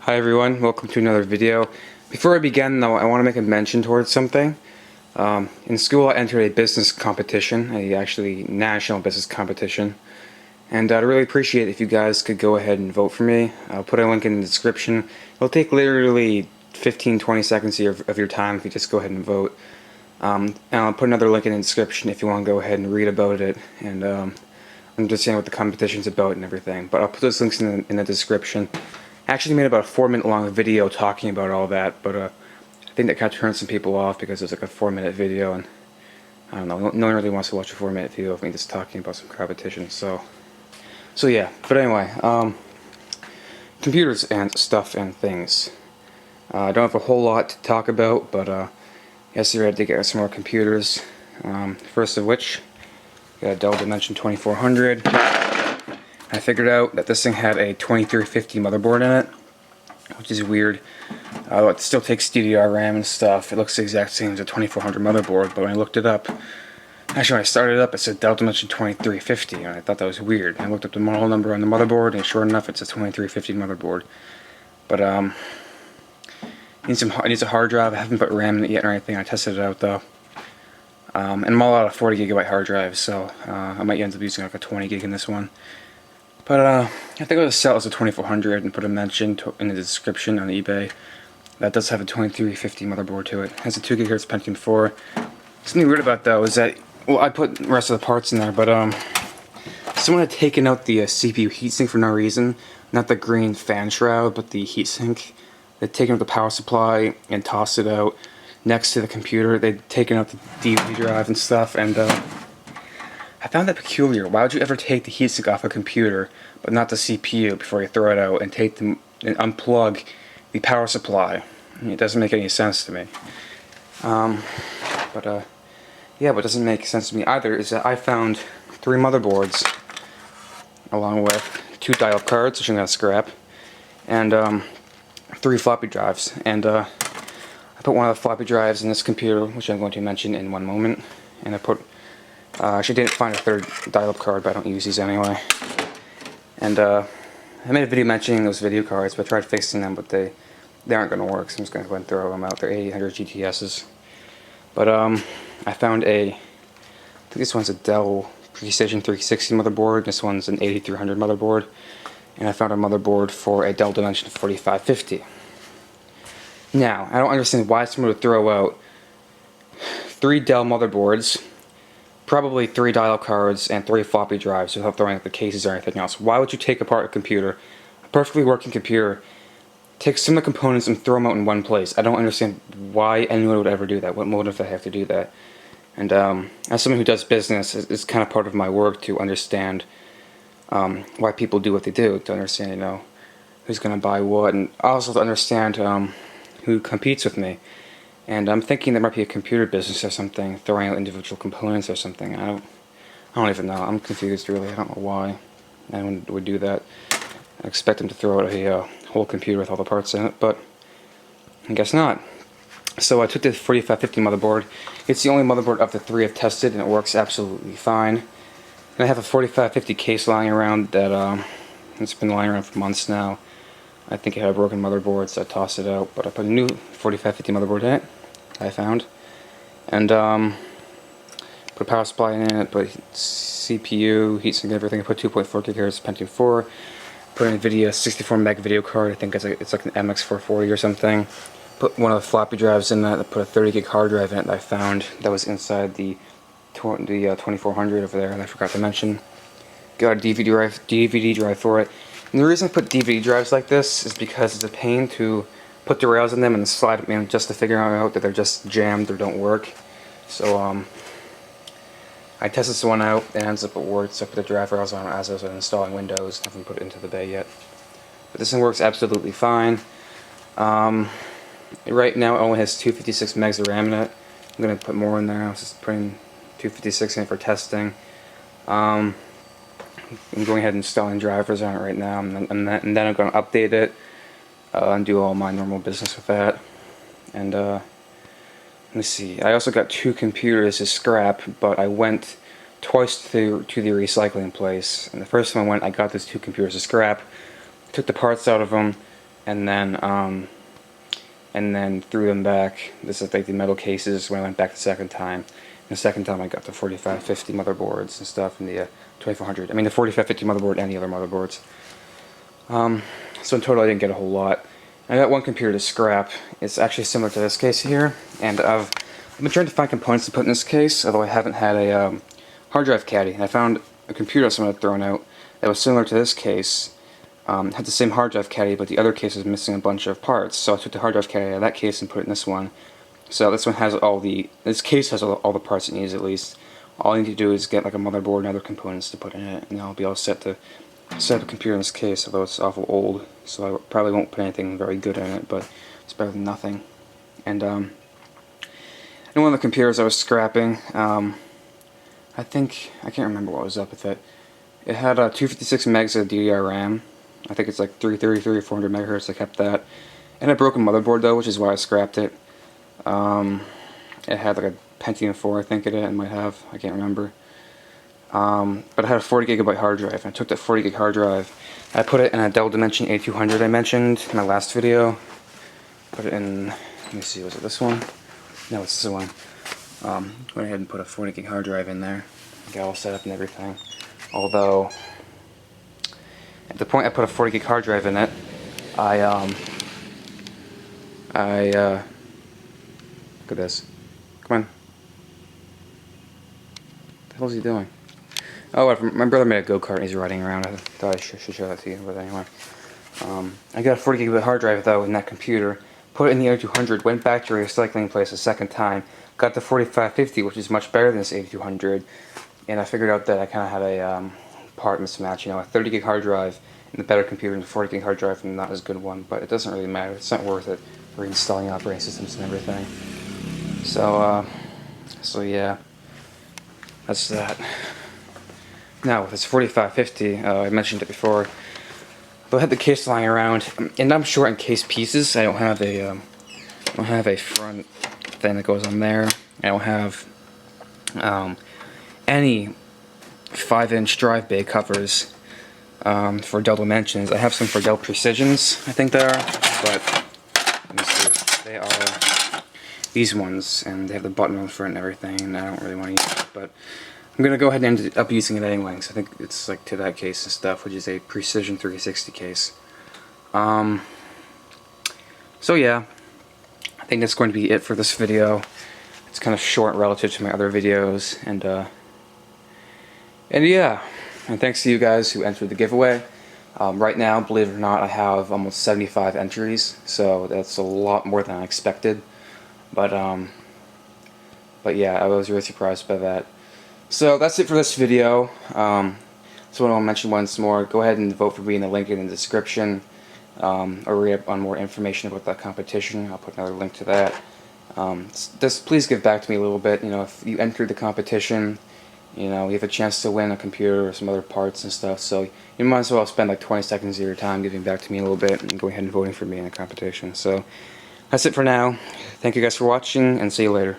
Hi everyone, welcome to another video. Before I begin though, I want to make a mention towards something. In school I entered a business competition, a actually national business competition, and I'd really appreciate if you guys could go ahead and vote for me. I'll put a link in the description. It'll take literally 15-20 seconds of your time if you just go ahead and vote. And I'll put another link in the description if you want to go ahead and read about it and understand what the competition's about and everything. But I'll put those links in the description. I actually made about a 4-minute long video talking about all that, but I think that kind of turned some people off because it was like a 4-minute video, and I don't know, no one really wants to watch a 4-minute video of me just talking about some competition. So yeah. But anyway, computers and stuff and things. I don't have a whole lot to talk about, but yesterday I did get some more computers. First of which, got a Dell Dimension 2400. I figured out that this thing had a 2350 motherboard in it, which is weird. It still takes DDR RAM and stuff. It looks the exact same as a 2400 motherboard, but when I looked it up, actually when I started it up, it said Dell Dimension 2350, and I thought that was weird. And I looked up the model number on the motherboard, and sure enough, it's a 2350 motherboard. But it needs a hard drive. I haven't put RAM in it yet or anything. I tested it out though. And I'm all out of 40 gigabyte hard drives, so I might end up using like a 20 gig in this one. But I think I'll just sell it as a 2400 and put a mention in the description on eBay. That does have a 2350 motherboard to it. It has a 2 GHz Pentium 4. Something weird about that was that, well, I put the rest of the parts in there, but someone had taken out the CPU heatsink for no reason. Not the green fan shroud, but the heatsink. They'd taken out the power supply and tossed it out next to the computer. They'd taken out the DVD drive and stuff, and I found that peculiar. Why would you ever take the heatsink off a computer, but not the CPU, before you throw it out and unplug the power supply? It doesn't make any sense to me. Yeah, what doesn't make sense to me either is that I found 3 motherboards, along with 2 dial cards, which I'm going to scrap, and 3 floppy drives. And I put one of the floppy drives in this computer, which I'm going to mention in one moment, and I actually didn't find a 3rd dial-up card, but I don't use these anyway. And I made a video mentioning those video cards, but I tried fixing them, but they aren't going to work, so I'm just going to go ahead and throw them out. They're 8800 GTSs. But I found I think this one's a Dell Precision 360 motherboard, this one's an 8300 motherboard, and I found a motherboard for a Dell Dimension 4550. Now, I don't understand why someone would throw out 3 Dell motherboards, probably 3 dial cards, and 3 floppy drives without throwing out the cases or anything else. Why would you take apart a computer, a perfectly working computer, take some of the components and throw them out in one place? I don't understand why anyone would ever do that. What motive they have to do that? And as someone who does business, it's kind of part of my work to understand why people do what they do, to understand, you know, who's going to buy what, and also to understand who competes with me. And I'm thinking there might be a computer business or something, throwing out individual components or something. I don't even know. I'm confused, really. I don't know why anyone would do that. I expect them to throw out a whole computer with all the parts in it, but I guess not. So I took the 4550 motherboard. It's the only motherboard of the 3 I've tested, and it works absolutely fine. And I have a 4550 case lying around that it's been lying around for months now. I think it had a broken motherboard, so I tossed it out, but I put a new 4550 motherboard in it, I found, and put a power supply in it, put CPU, heatsink, everything. I put 2.4 GHz Pentium 4, put an NVIDIA 64 meg video card. I think it's like an MX440 or something. Put one of the floppy drives in that. I put a 30 gig hard drive in it that I found that was inside the 2400 over there, and I forgot to mention. Got a DVD drive for it. And the reason I put DVD drives like this is because it's a pain to put the rails in them and slide them in just to figure out that they're just jammed or don't work. So I tested this one out, and it ends up it worked, so I put the drive rails on as I was installing Windows. I haven't put it into the bay yet. But this one works absolutely fine. Right now it only has 256 megs of RAM in it. I'm going to put more in there. I was just putting 256 in for testing. I'm going ahead and installing drivers on it right now, and then I'm going to update it and do all my normal business with that. And let me see, I also got 2 computers to scrap, but I went twice to the recycling place. And the first time I went, I got these 2 computers to scrap, took the parts out of them, and then threw them back. This is like the metal cases when I went back the second time. And the second time I got the 4550 motherboards and stuff, and the 2400. I mean the 4550 motherboard and the other motherboards. So in total I didn't get a whole lot. I got one computer to scrap. It's actually similar to this case here, and I've been trying to find components to put in this case, although I haven't had a hard drive caddy. And I found a computer someone had thrown out that was similar to this case. Had the same hard drive caddy, but the other case was missing a bunch of parts. So I took the hard drive caddy out of that case and put it in this one. So this one has this case has all the parts it needs at least. All I need to do is get like a motherboard and other components to put in it, and I'll be all set to set up a computer in this case, although it's awful old, so I probably won't put anything very good in it, but it's better than nothing. And in one of the computers I was scrapping, I can't remember what was up with it. It had 256 megs of DDR RAM. I think it's like 333 or 400 megahertz. I kept that. And a broken motherboard though, which is why I scrapped it. It had like a Pentium 4, I think it might have. I can't remember. But I had a 40 gigabyte hard drive, and I took that 40 gig hard drive. I put it in a Dell Dimension 8200 I mentioned in my last video. Put it in, let me see, was it this one? No, it's this one. Went ahead and put a 40 gig hard drive in there. Got all set up and everything. Although, at the point I put a 40 gig hard drive in it, look at this. Come on. What the hell is he doing? Oh, my brother made a go-kart and he's riding around. I thought I should show that to you, but anyway. I got a 40 gigabit hard drive though in that computer, put it in the 8200, went back to a recycling place a second time, got the 4550, which is much better than this 8200, and I figured out that I kind of had a part mismatch, you know, a 30 gig hard drive in the better computer and a 40 gig hard drive and not as good one, but it doesn't really matter. It's not worth it for installing operating systems and everything. So yeah, that's that. Now with this 4550, I mentioned it before, but I had the case lying around, and I'm short on case pieces. I don't have a front thing that goes on there. I don't have any 5-inch drive bay covers for Dell Dimensions. I have some for Dell Precisions, I think they are, but let me see. They are these ones, and they have the button on the front and everything, and I don't really want to use it, but I'm going to go ahead and end up using it anyway, because I think it's like to that case and stuff, which is a Precision 360 case. So yeah, I think that's going to be it for this video. It's kind of short relative to my other videos, and yeah, and thanks to you guys who entered the giveaway. Right now, believe it or not, I have almost 75 entries, so that's a lot more than I expected. But yeah, I was really surprised by that. So that's it for this video. So I want to mention once more, go ahead and vote for me in the link in the description, or read up on more information about that competition. I'll put another link to that. Just please give back to me a little bit. You know, if you entered the competition, you know, you have a chance to win a computer or some other parts and stuff, so you might as well spend like 20 seconds of your time giving back to me a little bit and go ahead and voting for me in the competition. So that's it for now. Thank you guys for watching, and see you later.